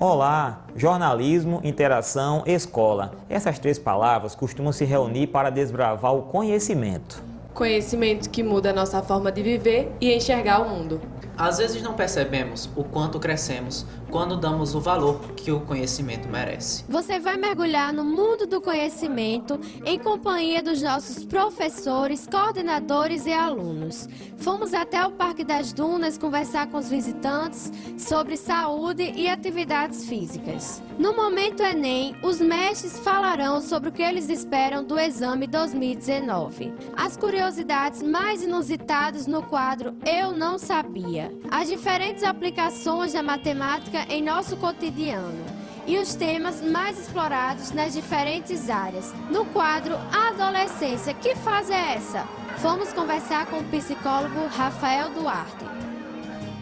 Olá, jornalismo, interação, escola. Essas três palavras costumam se reunir para desbravar o conhecimento. Conhecimento que muda a nossa forma de viver e enxergar o mundo. Às vezes não percebemos o quanto crescemos quando damos o valor que o conhecimento merece. Você vai mergulhar no mundo do conhecimento em companhia dos nossos professores, coordenadores e alunos. Fomos até o Parque das Dunas conversar com os visitantes sobre saúde e atividades físicas. No Momento Enem, os mestres falarão sobre o que eles esperam do exame 2019. As curiosidades mais inusitadas no quadro Eu Não Sabia. As diferentes aplicações da matemática em nosso cotidiano e os temas mais explorados nas diferentes áreas. No quadro Adolescência, que fase é essa? Vamos conversar com o psicólogo Rafael Duarte.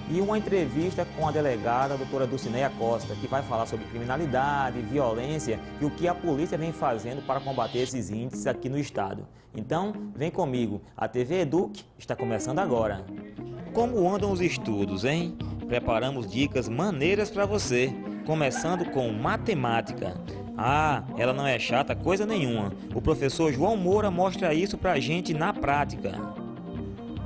E uma entrevista com a delegada a doutora Dulcineia Costa, que vai falar sobre criminalidade, violência e o que a polícia vem fazendo para combater esses índices aqui no estado. Então, vem comigo, a TV Eduque está começando agora. Como andam os estudos, hein? Preparamos dicas maneiras para você, começando com matemática. Ah, ela não é chata coisa nenhuma. O professor João Moura mostra isso pra gente na prática.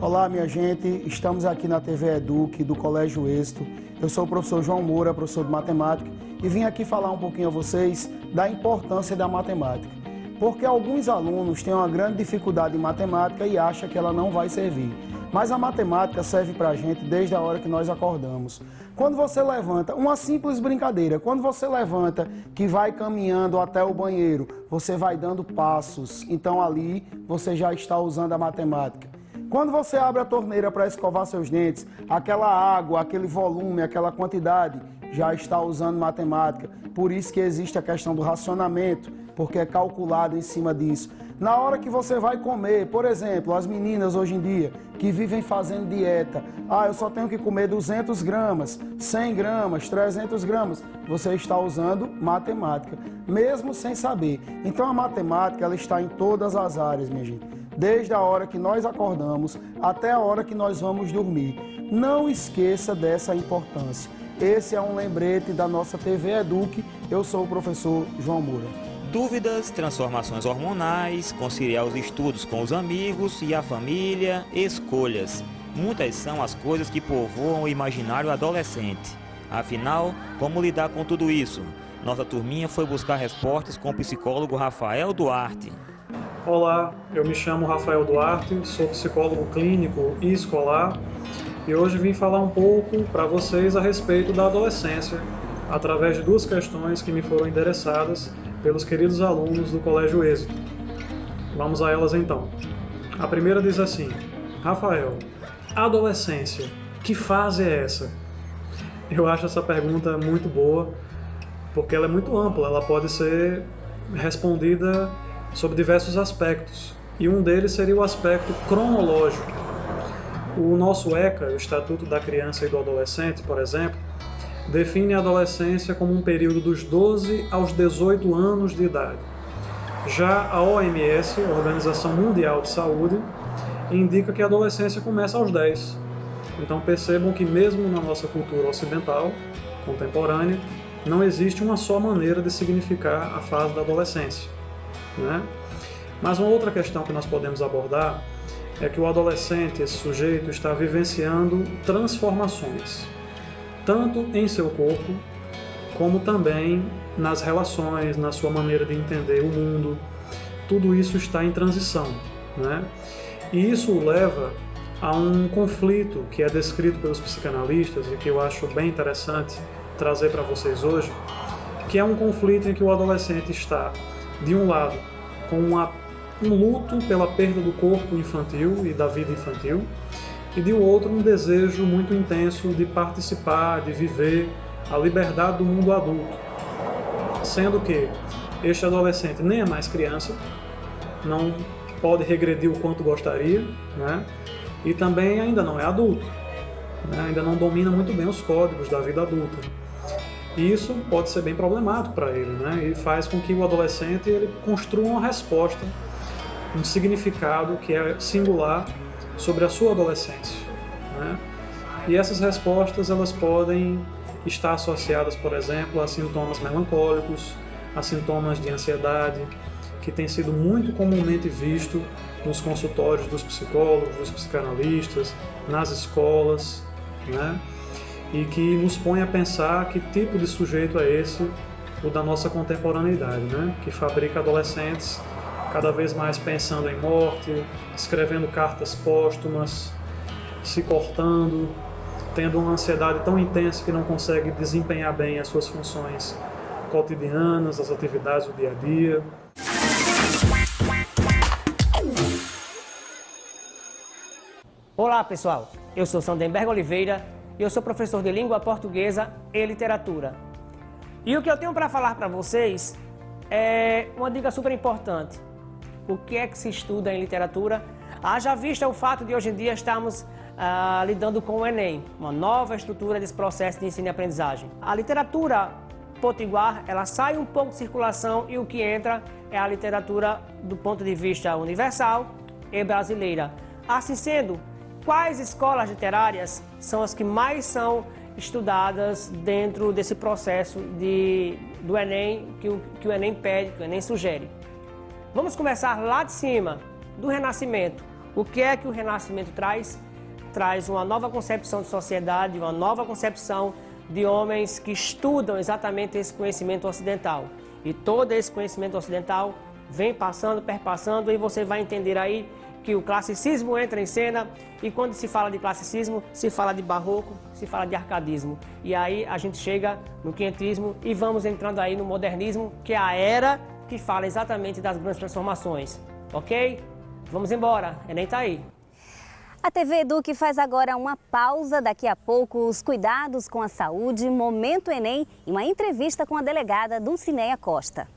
Olá, minha gente. Estamos aqui na TV Eduque do Colégio Êxito. Eu sou o professor João Moura, professor de matemática, e vim aqui falar um pouquinho a vocês da importância da matemática. Porque alguns alunos têm uma grande dificuldade em matemática e acham que ela não vai servir. Mas a matemática serve para a gente desde a hora que nós acordamos. Quando você levanta, uma simples brincadeira, quando você levanta que vai caminhando até o banheiro, você vai dando passos, então ali você já está usando a matemática. Quando você abre a torneira para escovar seus dentes, aquela água, aquele volume, aquela quantidade, já está usando matemática. Por isso que existe a questão do racionamento, porque é calculado em cima disso. Na hora que você vai comer, por exemplo, as meninas hoje em dia que vivem fazendo dieta, eu só tenho que comer 200 gramas, 100 gramas, 300 gramas, você está usando matemática, mesmo sem saber. Então a matemática ela está em todas as áreas, minha gente, desde a hora que nós acordamos até a hora que nós vamos dormir. Não esqueça dessa importância. Esse é um lembrete da nossa TV Eduque, eu sou o professor João Moura. Dúvidas, transformações hormonais, conciliar os estudos com os amigos e a família, escolhas. Muitas são as coisas que povoam o imaginário adolescente. Afinal, como lidar com tudo isso? Nossa turminha foi buscar respostas com o psicólogo Rafael Duarte. Olá, eu me chamo Rafael Duarte, sou psicólogo clínico e escolar e hoje vim falar um pouco para vocês a respeito da adolescência, através de duas questões que me foram endereçadas pelos queridos alunos do Colégio Êxito. Vamos a elas então. A primeira diz assim: Rafael, adolescência, que fase é essa? Eu acho essa pergunta muito boa, porque ela é muito ampla, ela pode ser respondida sob diversos aspectos, e um deles seria o aspecto cronológico. O nosso ECA, o Estatuto da Criança e do Adolescente, por exemplo, define a adolescência como um período dos 12 aos 18 anos de idade. Já a OMS, a Organização Mundial de Saúde, indica que a adolescência começa aos 10. Então percebam que mesmo na nossa cultura ocidental, contemporânea, não existe uma só maneira de significar a fase da adolescência, né? Mas uma outra questão que nós podemos abordar é que o adolescente, esse sujeito, está vivenciando transformações, tanto em seu corpo, como também nas relações, na sua maneira de entender o mundo. Tudo isso está em transição, né? E isso o leva a um conflito que é descrito pelos psicanalistas e que eu acho bem interessante trazer para vocês hoje, que é um conflito em que o adolescente está, de um lado, com um luto pela perda do corpo infantil e da vida infantil, e de outro um desejo muito intenso de participar, de viver a liberdade do mundo adulto, sendo que este adolescente nem é mais criança, não pode regredir o quanto gostaria, né? E também ainda não é adulto, né? Ainda não domina muito bem os códigos da vida adulta. E isso pode ser bem problemático para ele, né? E faz com que o adolescente ele construa uma resposta, um significado que é singular sobre a sua adolescência, né? E essas respostas elas podem estar associadas, por exemplo, a sintomas melancólicos, a sintomas de ansiedade, que tem sido muito comumente visto nos consultórios dos psicólogos, dos psicanalistas, nas escolas, né? E que nos põe a pensar que tipo de sujeito é esse, o da nossa contemporaneidade, né? Que fabrica adolescentes cada vez mais pensando em morte, escrevendo cartas póstumas, se cortando, tendo uma ansiedade tão intensa que não consegue desempenhar bem as suas funções cotidianas, as atividades do dia a dia. Olá pessoal, eu sou Sandenberg Oliveira e eu sou professor de Língua Portuguesa e Literatura. E o que eu tenho para falar para vocês é uma dica super importante. O que é que se estuda em literatura? Haja vista o fato de hoje em dia estarmos lidando com o Enem, uma nova estrutura desse processo de ensino e aprendizagem. A literatura potiguar, ela sai um pouco de circulação e o que entra é a literatura do ponto de vista universal e brasileira. Assim sendo, quais escolas literárias são as que mais são estudadas dentro desse processo do Enem, que o Enem pede, que o Enem sugere? Vamos começar lá de cima, do Renascimento. O que é que o Renascimento traz? Traz uma nova concepção de sociedade, uma nova concepção de homens que estudam exatamente esse conhecimento ocidental. E todo esse conhecimento ocidental vem passando, perpassando, e você vai entender aí que o classicismo entra em cena, e quando se fala de classicismo, se fala de barroco, se fala de arcadismo. E aí a gente chega no quinhentismo e vamos entrando aí no modernismo, que é a era que fala exatamente das grandes transformações. Ok? Vamos embora, Enem tá aí. A TV Eduque faz agora uma pausa. Daqui a pouco, os cuidados com a saúde, Momento Enem e uma entrevista com a delegada Dulcineia Costa.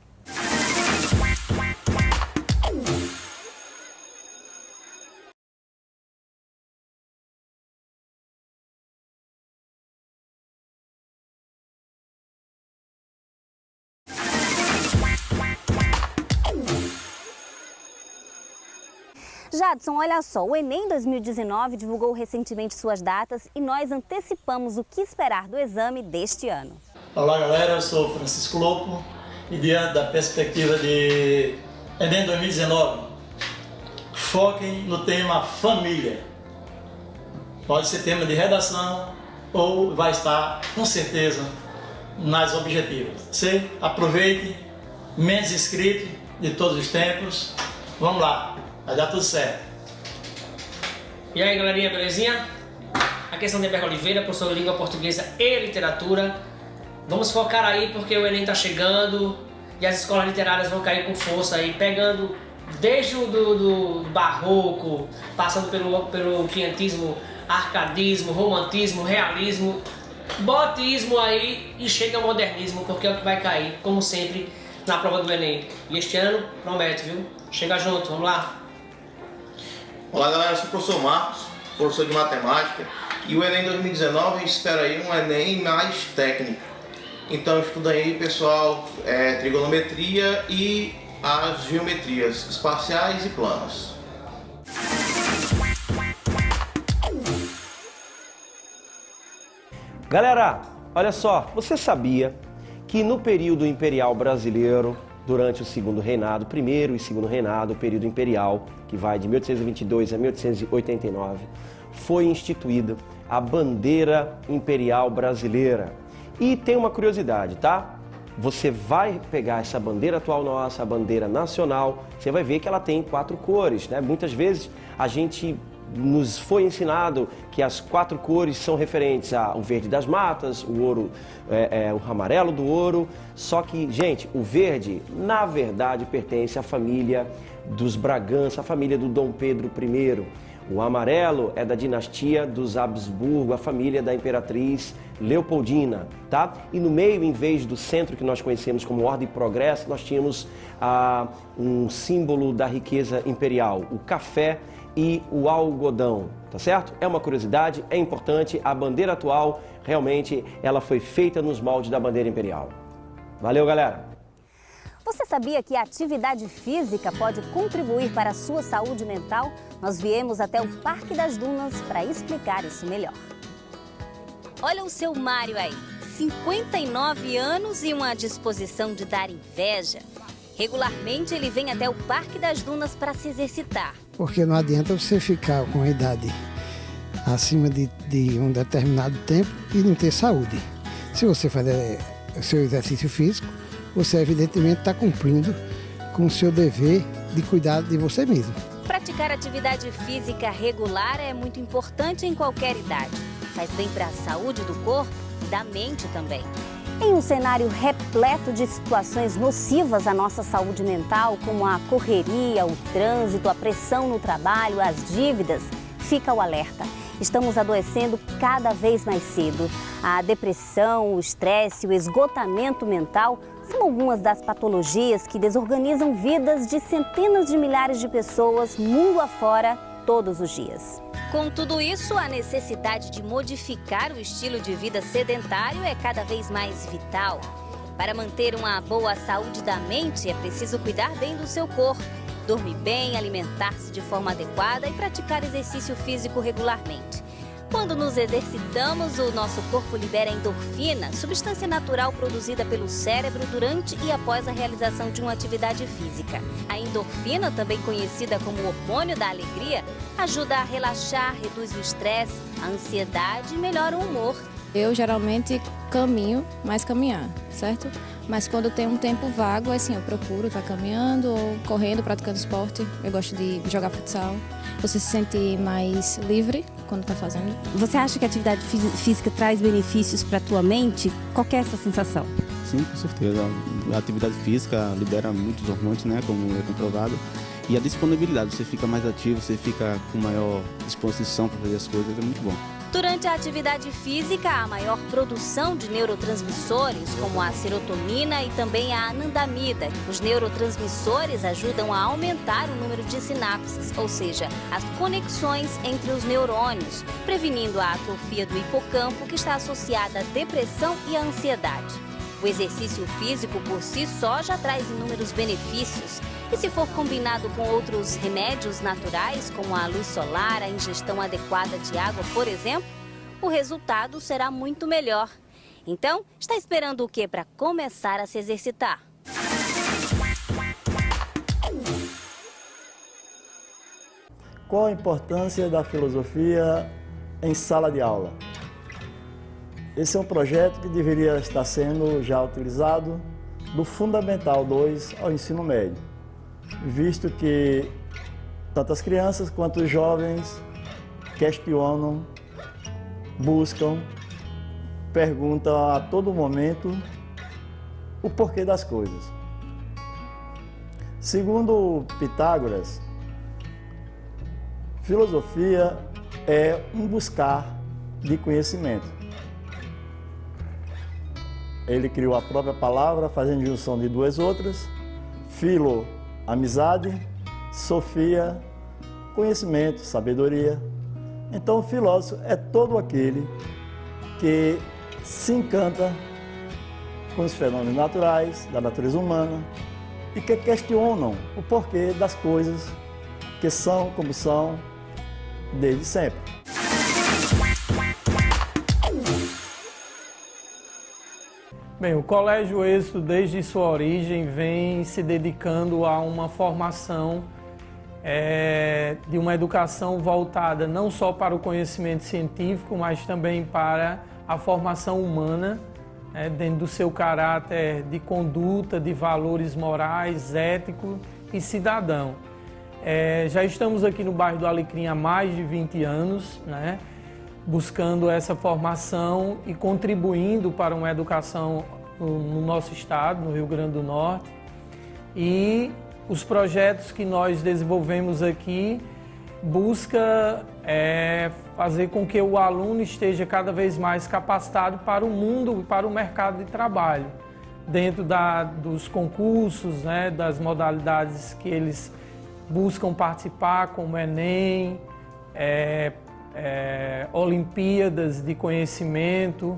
Jadson, olha só, o Enem 2019 divulgou recentemente suas datas e nós antecipamos o que esperar do exame deste ano. Olá galera, eu sou Francisco Lopo e diante da perspectiva de Enem 2019, foquem no tema família. Pode ser tema de redação ou vai estar com certeza nas objetivas. Você aproveite, menos inscrito de todos os tempos, vamos lá. Vai dar tudo certo. E aí galerinha, belezinha? Aqui é Sandenberg Oliveira, professor de Língua Portuguesa e Literatura. Vamos focar aí porque o Enem tá chegando e as escolas literárias vão cair com força aí, pegando desde o do barroco, passando pelo quinhentismo, arcadismo, romantismo, realismo, botismo aí e chega ao modernismo, porque é o que vai cair, como sempre, na prova do Enem. E este ano promete, viu? Chega junto, vamos lá! Olá galera, eu sou o professor Marcos, professor de matemática, e o Enem 2019 espera aí um Enem mais técnico. Então estuda aí pessoal, trigonometria e as geometrias espaciais e planas. Galera, olha só, você sabia que no período imperial brasileiro, durante o segundo reinado, primeiro e segundo reinado, o período imperial, que vai de 1822 a 1889, foi instituída a bandeira imperial brasileira. E tem uma curiosidade, tá? Você vai pegar essa bandeira atual nossa, a bandeira nacional, você vai ver que ela tem 4 cores, né? Muitas vezes a gente nos foi ensinado que as 4 cores são referentes ao verde das matas, o ouro, o amarelo do ouro. Só que, gente, o verde, na verdade, pertence à família dos Bragança, a família do Dom Pedro I. O amarelo é da dinastia dos Habsburgo, a família da imperatriz Leopoldina, tá? E no meio, em vez do centro que nós conhecemos como Ordem e Progresso, nós tínhamos um símbolo da riqueza imperial, o café e o algodão, tá certo? É uma curiosidade, é importante, a bandeira atual, realmente, ela foi feita nos moldes da bandeira imperial. Valeu, galera! Você sabia que a atividade física pode contribuir para a sua saúde mental? Nós viemos até o Parque das Dunas para explicar isso melhor. Olha o seu Mário aí. 59 anos e uma disposição de dar inveja. Regularmente ele vem até o Parque das Dunas para se exercitar. Porque não adianta você ficar com a idade acima de um determinado tempo e não ter saúde. Se você fizer o seu exercício físico, você evidentemente está cumprindo com o seu dever de cuidar de você mesmo. Praticar atividade física regular é muito importante em qualquer idade. Faz bem para a saúde do corpo e da mente também. Em um cenário repleto de situações nocivas à nossa saúde mental, como a correria, o trânsito, a pressão no trabalho, as dívidas, fica o alerta. Estamos adoecendo cada vez mais cedo. A depressão, o estresse, o esgotamento mental são algumas das patologias que desorganizam vidas de centenas de milhares de pessoas mundo afora todos os dias. Com tudo isso, a necessidade de modificar o estilo de vida sedentário é cada vez mais vital. Para manter uma boa saúde da mente, é preciso cuidar bem do seu corpo, dormir bem, alimentar-se de forma adequada e praticar exercício físico regularmente. Quando nos exercitamos, o nosso corpo libera endorfina, substância natural produzida pelo cérebro durante e após a realização de uma atividade física. A endorfina, também conhecida como hormônio da alegria, ajuda a relaxar, reduz o estresse, a ansiedade e melhora o humor. Eu geralmente caminho, mais caminhar, certo? Mas quando tem um tempo vago, assim, eu procuro estar caminhando ou correndo, praticando esporte. Eu gosto de jogar futsal. Você se sente mais livre quando está fazendo. Você acha que a atividade física traz benefícios para a tua mente? Qual que é essa sensação? Sim, com certeza. A atividade física libera muitos hormônios, né, como é comprovado. E a disponibilidade, você fica mais ativo, você fica com maior disposição para fazer as coisas, é muito bom. Durante a atividade física, há maior produção de neurotransmissores, como a serotonina e também a anandamida. Os neurotransmissores ajudam a aumentar o número de sinapses, ou seja, as conexões entre os neurônios, prevenindo a atrofia do hipocampo, que está associada à depressão e à ansiedade. O exercício físico por si só já traz inúmeros benefícios. E se for combinado com outros remédios naturais, como a luz solar, a ingestão adequada de água, por exemplo, o resultado será muito melhor. Então, está esperando o quê para começar a se exercitar? Qual a importância da filosofia em sala de aula? Esse é um projeto que deveria estar sendo já utilizado do Fundamental 2 ao ensino médio, visto que tanto as crianças quanto os jovens questionam, buscam, perguntam a todo momento o porquê das coisas. Segundo Pitágoras, filosofia é um buscar de conhecimento. Ele criou a própria palavra, fazendo junção de duas outras, filo, amizade, sofia, conhecimento, sabedoria. Então, o filósofo é todo aquele que se encanta com os fenômenos naturais, da natureza humana, e que questionam o porquê das coisas que são como são desde sempre. Bem, o Colégio Êxito, desde sua origem, vem se dedicando a uma formação de uma educação voltada não só para o conhecimento científico, mas também para a formação humana, dentro do seu caráter de conduta, de valores morais, éticos e cidadão. Já estamos aqui no bairro do Alecrim há mais de 20 anos, né? Buscando essa formação e contribuindo para uma educação no nosso estado, no Rio Grande do Norte. E os projetos que nós desenvolvemos aqui busca fazer com que o aluno esteja cada vez mais capacitado para o mundo e para o mercado de trabalho, dentro dos concursos, né, das modalidades que eles buscam participar, como Enem, Olimpíadas de conhecimento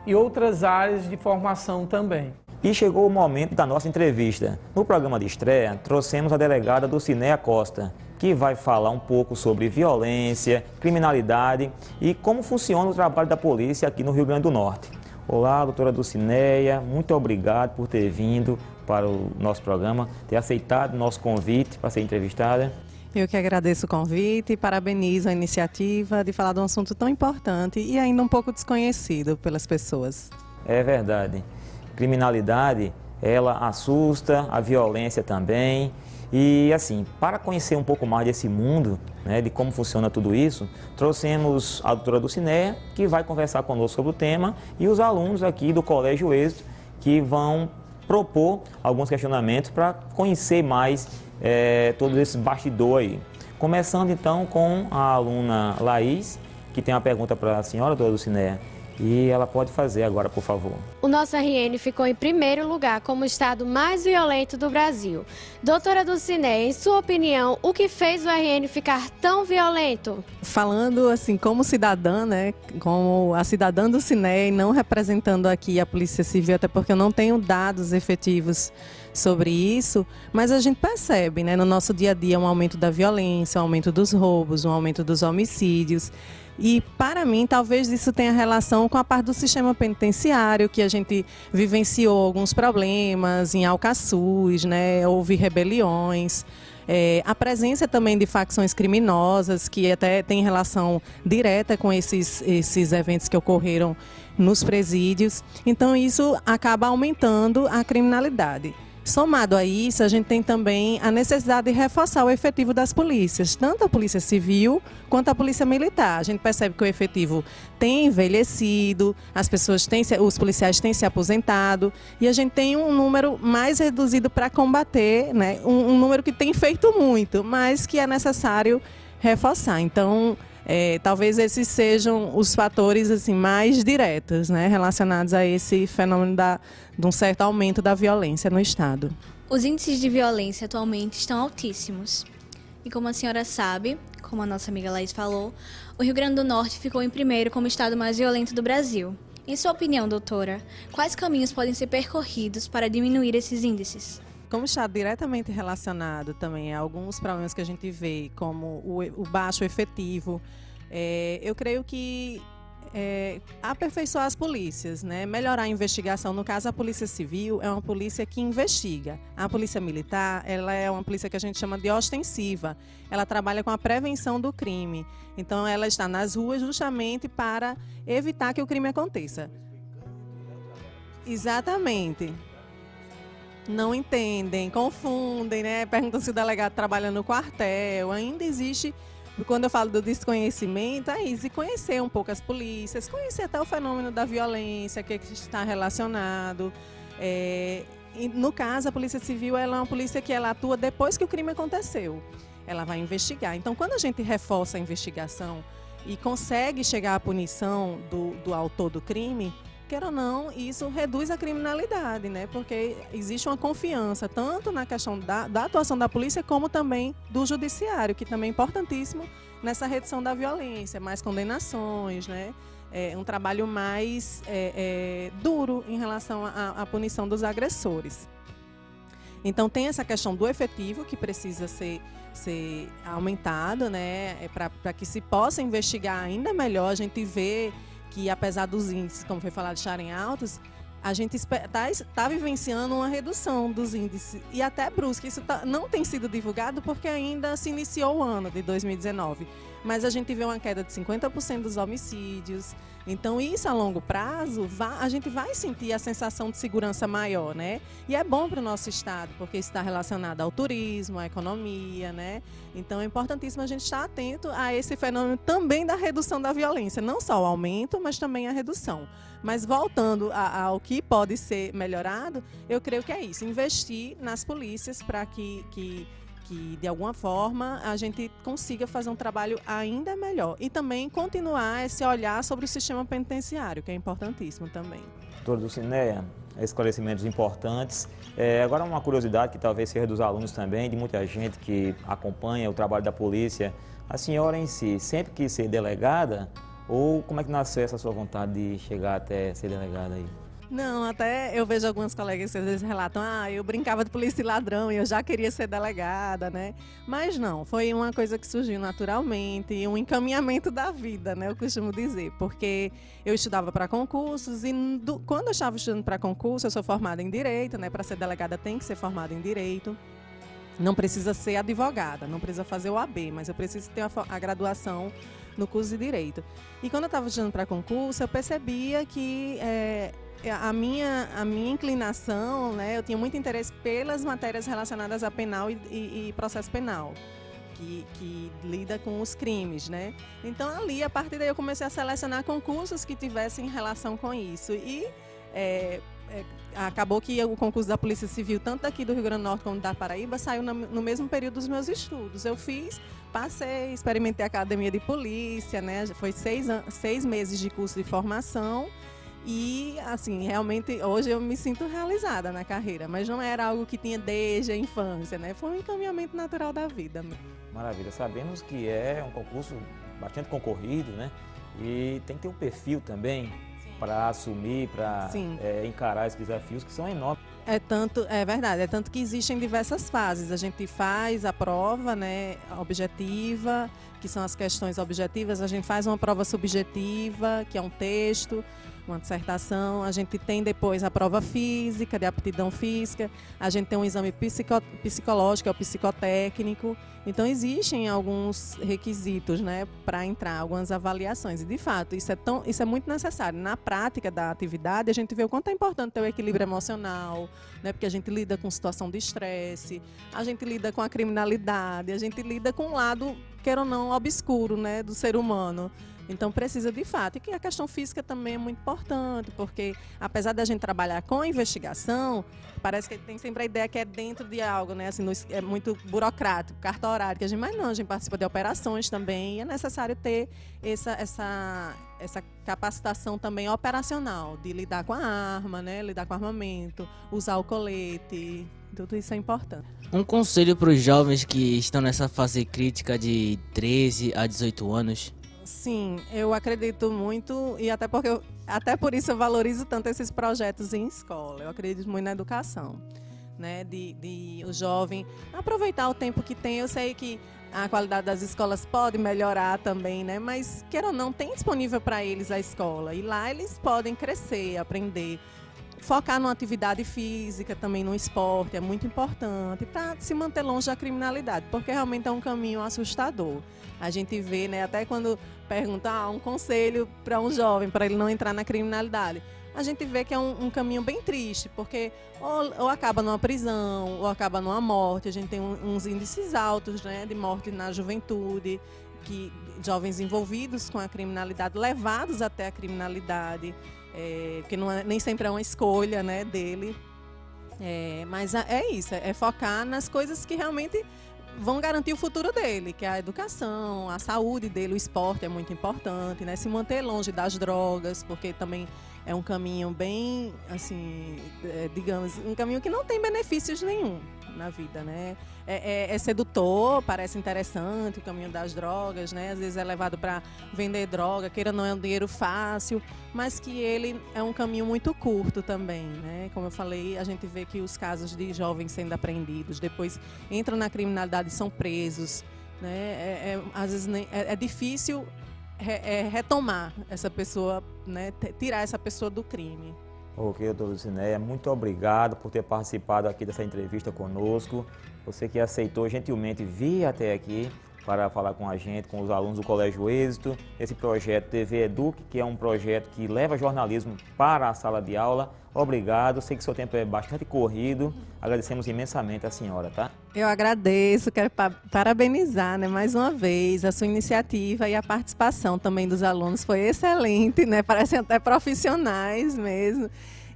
e outras áreas de formação também. E chegou o momento da nossa entrevista. No programa de estreia, trouxemos a delegada Dulcineia Costa, que vai falar um pouco sobre violência, criminalidade e como funciona o trabalho da polícia aqui no Rio Grande do Norte. Olá, doutora Dulcineia, muito obrigado por ter vindo para o nosso programa, ter aceitado o nosso convite para ser entrevistada. Eu que agradeço o convite e parabenizo a iniciativa de falar de um assunto tão importante e ainda um pouco desconhecido pelas pessoas. É verdade. Criminalidade, ela assusta, a violência também. E assim, para conhecer um pouco mais desse mundo, né, de como funciona tudo isso, trouxemos a doutora Dulcineia, que vai conversar conosco sobre o tema, e os alunos aqui do Colégio Êxito, que vão propor alguns questionamentos para conhecer mais todos esses bastidores aí. Começando então com a aluna Laís, que tem uma pergunta para a senhora, doutora Dulcineia, e ela pode fazer agora, por favor. O nosso RN ficou em primeiro lugar como o estado mais violento do Brasil. Doutora Dulcineia, em sua opinião, o que fez o RN ficar tão violento? Falando assim como cidadã, né, como a cidadã Dulcineia, e não representando aqui a Polícia Civil, até porque eu não tenho dados efetivos sobre isso, mas a gente percebe, né, no nosso dia a dia um aumento da violência, um aumento dos roubos, um aumento dos homicídios. E, para mim, talvez isso tenha relação com a parte do sistema penitenciário, que a gente vivenciou alguns problemas em Alcaçuz, né? Houve rebeliões, a presença também de facções criminosas, que até tem relação direta com esses eventos que ocorreram nos presídios. Então, isso acaba aumentando a criminalidade. Somado a isso, a gente tem também a necessidade de reforçar o efetivo das polícias, tanto a Polícia Civil quanto a Polícia Militar. A gente percebe que o efetivo tem envelhecido, os policiais têm se aposentado e a gente tem um número mais reduzido para combater, né? Um número que tem feito muito, mas que é necessário reforçar. Então, talvez esses sejam os fatores assim, mais diretos, né, relacionados a esse fenômeno de um certo aumento da violência no Estado. Os índices de violência atualmente estão altíssimos. E como a senhora sabe, como a nossa amiga Laís falou, o Rio Grande do Norte ficou em primeiro como o estado mais violento do Brasil. Em sua opinião, doutora, quais caminhos podem ser percorridos para diminuir esses índices? Como está diretamente relacionado também a alguns problemas que a gente vê, como o baixo efetivo, eu creio que aperfeiçoar as polícias, né? Melhorar a investigação. No caso, a Polícia Civil é uma polícia que investiga. A Polícia Militar, ela é uma polícia que a gente chama de ostensiva. Ela trabalha com a prevenção do crime. Então, ela está nas ruas justamente para evitar que o crime aconteça. Exatamente. Não entendem, confundem, né? Perguntam se o delegado trabalha no quartel. Ainda existe, quando eu falo do desconhecimento, é isso, de conhecer um pouco as polícias, conhecer até o fenômeno da violência, que está relacionado. E no caso, a Polícia Civil ela é uma polícia que ela atua depois que o crime aconteceu. Ela vai investigar. Então, quando a gente reforça a investigação e consegue chegar à punição do autor do crime, quer ou não, isso reduz a criminalidade, né? Porque existe uma confiança tanto na questão da atuação da polícia como também do judiciário, que também é importantíssimo nessa redução da violência, mais condenações, né? Um trabalho mais duro em relação à punição dos agressores. Então tem essa questão do efetivo que precisa ser aumentado, né? Para que se possa investigar ainda melhor. A gente vê que apesar dos índices, como foi falado, estarem altos, a gente está vivenciando uma redução dos índices e até brusca. Isso não tem sido divulgado porque ainda se iniciou o ano de 2019, mas a gente vê uma queda de 50% dos homicídios. Então isso a longo prazo, a gente vai sentir a sensação de segurança maior, né? E é bom para o nosso estado, porque isso está relacionado ao turismo, à economia, né? Então é importantíssimo a gente estar atento a esse fenômeno também da redução da violência, não só o aumento, mas também a redução. Mas voltando ao que pode ser melhorado, eu creio que é isso, investir nas polícias para que de alguma forma a gente consiga fazer um trabalho ainda melhor e também continuar esse olhar sobre o sistema penitenciário, que é importantíssimo também. Doutora Dulcineia, esclarecimentos importantes. Agora uma curiosidade que talvez seja dos alunos também, de muita gente que acompanha o trabalho da polícia. A senhora em si sempre quis ser delegada ou como é que nasceu essa sua vontade de chegar até ser delegada aí? Não, até eu vejo algumas colegas que às vezes relatam, eu brincava de polícia e ladrão e eu já queria ser delegada, né? Mas não, foi uma coisa que surgiu naturalmente, um encaminhamento da vida, né? Eu costumo dizer, porque eu estudava para concursos e quando eu estava estudando para concurso, eu sou formada em Direito, né? Para ser delegada tem que ser formada em Direito. Não precisa ser advogada, não precisa fazer o AB, mas eu preciso ter a graduação no curso de Direito. E quando eu estava estudando para concurso, eu percebia que a minha inclinação, né, eu tinha muito interesse pelas matérias relacionadas a penal e processo penal, que lida com os crimes, né? Então ali, a partir daí, eu comecei a selecionar concursos que tivessem relação com isso. E acabou que o concurso da Polícia Civil, tanto daqui do Rio Grande do Norte como da Paraíba, saiu no mesmo período dos meus estudos. Eu passei, experimentei a academia de polícia, né? Foi 6 meses de curso de formação. E, assim, realmente, hoje eu me sinto realizada na carreira, mas não era algo que tinha desde a infância, né? Foi um encaminhamento natural da vida. Maravilha. Sabemos que é um concurso bastante concorrido, né? E tem que ter um perfil também para assumir, para encarar esses desafios que são enormes. É verdade, é tanto que existem diversas fases. A gente faz a prova, né, objetiva, que são as questões objetivas, a gente faz uma prova subjetiva, que é um texto, uma dissertação, a gente tem depois a prova física, de aptidão física, a gente tem um exame psicológico, é o psicotécnico. Então existem alguns requisitos, né, para entrar, algumas avaliações. E de fato, isso é muito necessário. Na prática da atividade, a gente vê o quanto é importante ter o equilíbrio emocional, né, porque a gente lida com situação de estresse, a gente lida com a criminalidade, a gente lida com um lado, queira ou não, obscuro, né, do ser humano. Então precisa de fato. E que a questão física também é muito importante, porque apesar da gente trabalhar com a investigação, parece que tem sempre a ideia que é dentro de algo, né? Assim, é muito burocrático, carta horária, mas não, a gente participa de operações também e é necessário ter essa capacitação também operacional, de lidar com a arma, né? Lidar com o armamento, usar o colete, tudo isso é importante. Um conselho para os jovens que estão nessa fase crítica de 13 a 18 anos? Sim, eu acredito muito e até por isso eu valorizo tanto esses projetos em escola. Eu acredito muito na educação, né? De o jovem aproveitar o tempo que tem. Eu sei que a qualidade das escolas pode melhorar também, né? Mas queira ou não, tem disponível para eles a escola e lá eles podem crescer, aprender. Focar numa atividade física, também no esporte, é muito importante para se manter longe da criminalidade, porque realmente é um caminho assustador. A gente vê, né, até quando pergunta um conselho para um jovem, para ele não entrar na criminalidade, a gente vê que é um caminho bem triste, porque ou acaba numa prisão, ou acaba numa morte. A gente tem uns índices altos, né, de morte na juventude, que jovens envolvidos com a criminalidade, levados até a criminalidade. Porque nem sempre é uma escolha, né, dele, mas é isso, é focar nas coisas que realmente vão garantir o futuro dele, que é a educação, a saúde dele, o esporte é muito importante, né, se manter longe das drogas, porque também é um caminho bem, assim, digamos, um caminho que não tem benefícios nenhum na vida, né? É sedutor, parece interessante o caminho das drogas, né? Às vezes é levado para vender droga, queira não é um dinheiro fácil, mas que ele é um caminho muito curto também, né? Como eu falei, a gente vê que os casos de jovens sendo apreendidos, depois entram na criminalidade e são presos, né? Às vezes é difícil retomar essa pessoa, né? Tirar essa pessoa do crime. Ok, doutora Lucinéia, muito obrigado por ter participado aqui dessa entrevista conosco. Você que aceitou gentilmente vir até aqui para falar com a gente, com os alunos do Colégio Êxito, esse projeto TV Eduque, que é um projeto que leva jornalismo para a sala de aula. Obrigado, sei que seu tempo é bastante corrido, agradecemos imensamente a senhora, tá? Eu agradeço, quero parabenizar, né, mais uma vez a sua iniciativa e a participação também dos alunos foi excelente, né, parecem até profissionais mesmo.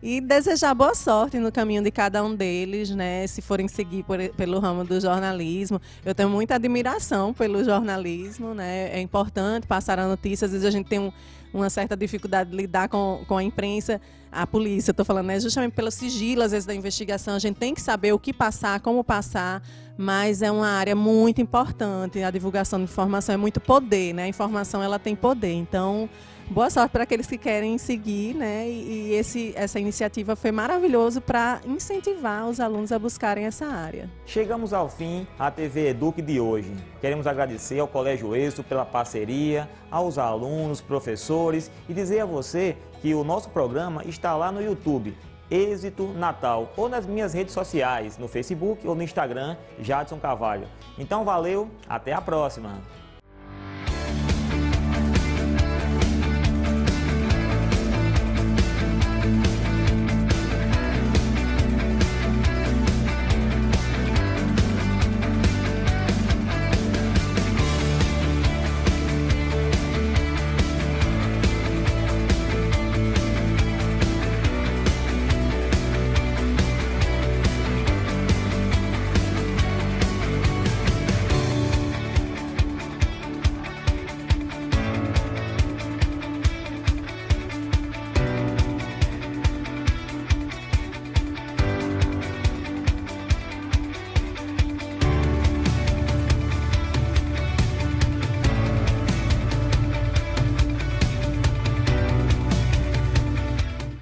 E desejar boa sorte no caminho de cada um deles, né? Se forem seguir pelo ramo do jornalismo. Eu tenho muita admiração pelo jornalismo, né? É importante passar a notícia. Às vezes a gente tem uma certa dificuldade de lidar com a imprensa, a polícia, estou falando, né? Justamente pelo sigilo, às vezes, da investigação. A gente tem que saber o que passar, como passar, mas é uma área muito importante. A divulgação de informação é muito poder, né? A informação ela tem poder. Então, boa sorte para aqueles que querem seguir, né? E essa iniciativa foi maravilhoso para incentivar os alunos a buscarem essa área. Chegamos ao fim da TV Eduque de hoje. Queremos agradecer ao Colégio Êxito pela parceria, aos alunos, professores e dizer a você que o nosso programa está lá no YouTube, Êxito Natal, ou nas minhas redes sociais, no Facebook ou no Instagram, Jadson Carvalho. Então valeu, até a próxima!